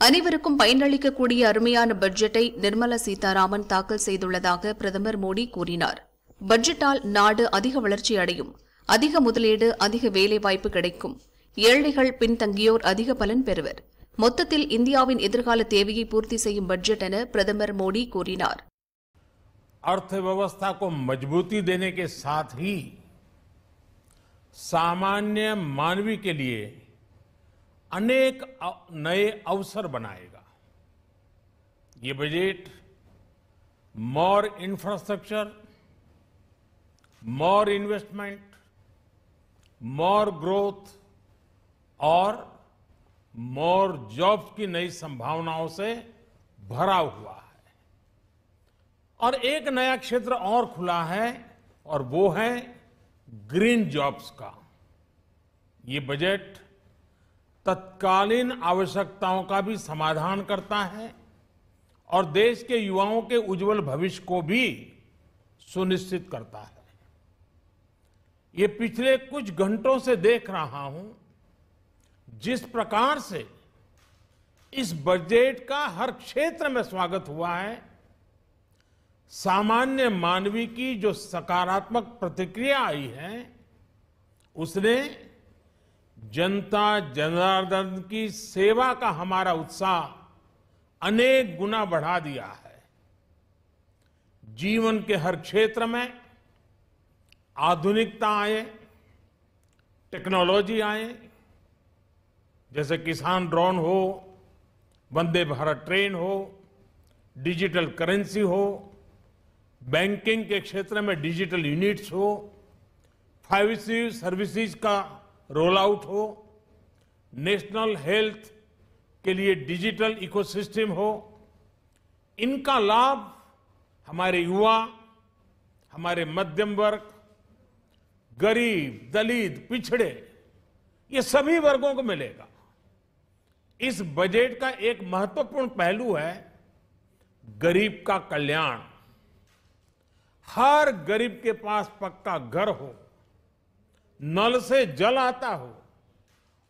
அனைவருக்கும் பயனளிக்கக்கூடிய அருமையான பட்ஜெட்டை நிர்மலா சீதாராமன் தாக்கல் செய்துள்ளதாக பிரதமர் மோடி கூறினார். பட்ஜெட்டால் நாடு அதிக வளர்ச்சி அடையும், அதிக முதலீடு, அதிக வேலைவாய்ப்பு கிடைக்கும், ஏழைகள், பின்தங்கியோர் அதிக பலன் பெறுவர். மொத்தத்தில் இந்தியாவின் எதிர்கால தேவையை பூர்த்தி செய்யும் பட்ஜெட் என பிரதமர் மோடி கூறினார். अर्थव्यवस्था को मजबूती देने के साथ ही सामान्य मानवी के लिए अनेक नए अवसर बनाएगा. ये बजट मोर इंफ्रास्ट्रक्चर, मोर इन्वेस्टमेंट, मोर ग्रोथ और मोर जॉब्स की नई संभावनाओं से भरा हुआ है. और एक नया क्षेत्र और खुला है और वो है ग्रीन जॉब्स का. ये बजट तत्कालीन आवश्यकताओं का भी समाधान करता है और देश के युवाओं के उज्जवल भविष्य को भी सुनिश्चित करता है. ये पिछले कुछ घंटों से देख रहा हूं जिस प्रकार से इस बजट का हर क्षेत्र में स्वागत हुआ है. सामान्य मानवी की जो सकारात्मक प्रतिक्रिया आई है उसने जनता जनार्दन की सेवा का हमारा उत्साह अनेक गुना बढ़ा दिया है. जीवन के हर क्षेत्र में आधुनिकता आए, टेक्नोलॉजी आए, जैसे किसान ड्रोन हो, वंदे भारत ट्रेन हो, डिजिटल करेंसी हो, बैंकिंग के क्षेत्र में डिजिटल यूनिट्स हो, 5G सर्विसेज का रोल आउट हो, नेशनल हेल्थ के लिए डिजिटल इकोसिस्टम हो. इनका लाभ हमारे युवा, हमारे मध्यम वर्ग, गरीब, दलित, पिछड़े, ये सभी वर्गों को मिलेगा. इस बजट का एक महत्वपूर्ण पहलू है गरीब का कल्याण. हर गरीब के पास पक्का घर हो, नल से जल आता हो,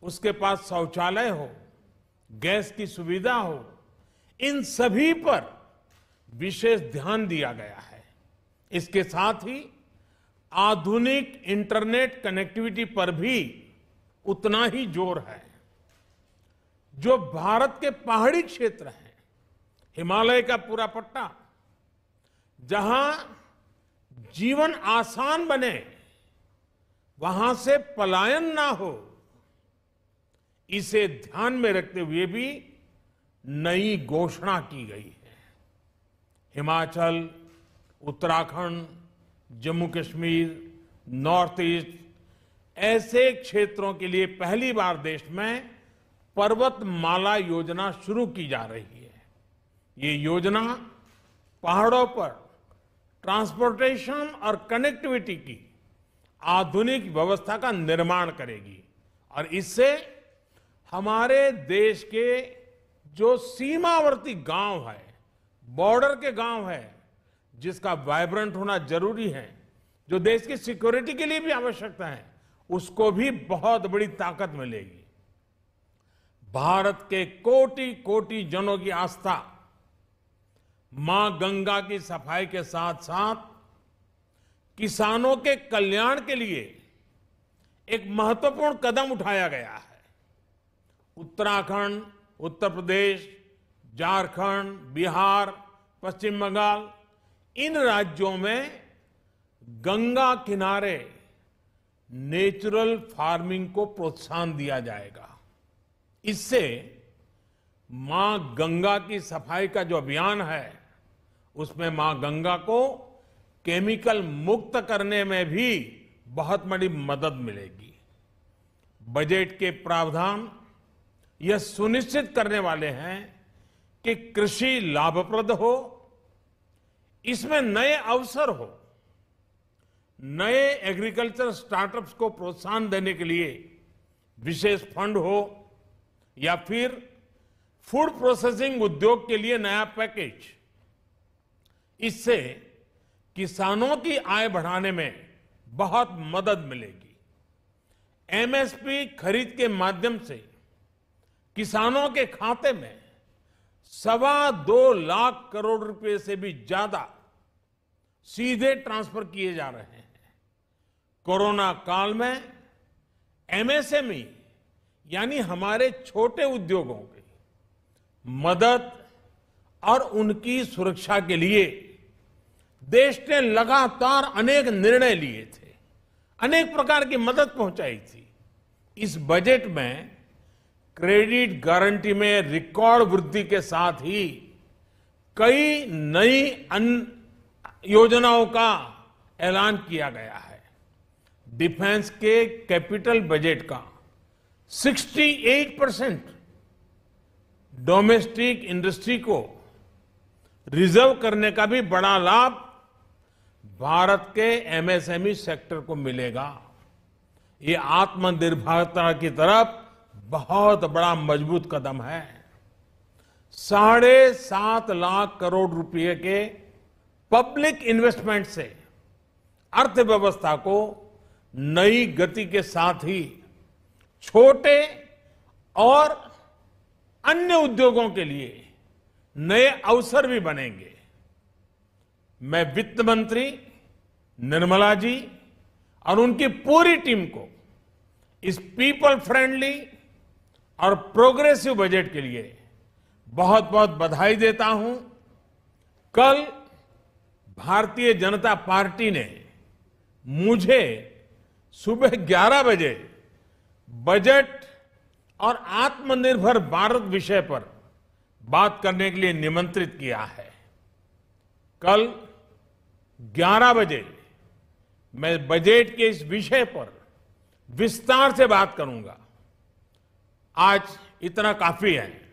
उसके पास शौचालय हो, गैस की सुविधा हो, इन सभी पर विशेष ध्यान दिया गया है. इसके साथ ही आधुनिक इंटरनेट कनेक्टिविटी पर भी उतना ही जोर है. जो भारत के पहाड़ी क्षेत्र हैं, हिमालय का पूरा पट्टा, जहां जीवन आसान बने, वहां से पलायन ना हो, इसे ध्यान में रखते हुए भी नई घोषणा की गई है. हिमाचल, उत्तराखंड, जम्मू कश्मीर, नॉर्थ ईस्ट ऐसे क्षेत्रों के लिए पहली बार देश में पर्वतमाला योजना शुरू की जा रही है. ये योजना पहाड़ों पर ट्रांसपोर्टेशन और कनेक्टिविटी की आधुनिक व्यवस्था का निर्माण करेगी और इससे हमारे देश के जो सीमावर्ती गांव है, बॉर्डर के गांव है, जिसका वाइब्रेंट होना जरूरी है, जो देश की सिक्योरिटी के लिए भी आवश्यकता है, उसको भी बहुत बड़ी ताकत मिलेगी. भारत के कोटि कोटि जनों की आस्था मां गंगा की सफाई के साथ साथ किसानों के कल्याण के लिए एक महत्वपूर्ण कदम उठाया गया है. उत्तराखंड, उत्तर प्रदेश, झारखंड, बिहार, पश्चिम बंगाल, इन राज्यों में गंगा किनारे नेचुरल फार्मिंग को प्रोत्साहन दिया जाएगा. इससे मां गंगा की सफाई का जो अभियान है उसमें मां गंगा को केमिकल मुक्त करने में भी बहुत बड़ी मदद मिलेगी. बजट के प्रावधान यह सुनिश्चित करने वाले हैं कि कृषि लाभप्रद हो, इसमें नए अवसर हो, नए एग्रीकल्चर स्टार्टअप्स को प्रोत्साहन देने के लिए विशेष फंड हो या फिर फूड प्रोसेसिंग उद्योग के लिए नया पैकेज. इससे किसानों की आय बढ़ाने में बहुत मदद मिलेगी. एमएसपी खरीद के माध्यम से किसानों के खाते में 2.25 लाख करोड़ रुपए से भी ज्यादा सीधे ट्रांसफर किए जा रहे हैं। कोरोना काल में एमएसएमई यानी हमारे छोटे उद्योगों की मदद और उनकी सुरक्षा के लिए देश ने लगातार अनेक निर्णय लिए थे, अनेक प्रकार की मदद पहुंचाई थी। इस बजट में क्रेडिट गारंटी में रिकॉर्ड वृद्धि के साथ ही कई नई योजनाओं का ऐलान किया गया है। डिफेंस के कैपिटल बजट का 68% डोमेस्टिक इंडस्ट्री को रिजर्व करने का भी बड़ा लाभ भारत के एमएसएमई सेक्टर को मिलेगा। ये आत्मनिर्भरता की तरफ बहुत बड़ा मजबूत कदम है। 7.5 लाख करोड़ रुपए के पब्लिक इन्वेस्टमेंट से अर्थव्यवस्था को नई गति के साथ ही छोटे और अन्य उद्योगों के लिए नए अवसर भी बनेंगे। मैं वित्त मंत्री निर्मला जी और उनकी पूरी टीम को इस पीपल फ्रेंडली और प्रोग्रेसिव बजट के लिए बहुत बहुत बधाई देता हूं। कल भारतीय जनता पार्टी ने मुझे सुबह 11 बजे बजट और आत्मनिर्भर भारत विषय पर बात करने के लिए निमंत्रित किया है। कल 11 बजे मैं बजट के इस विषय पर विस्तार से बात करूंगा। आज इतना काफी है।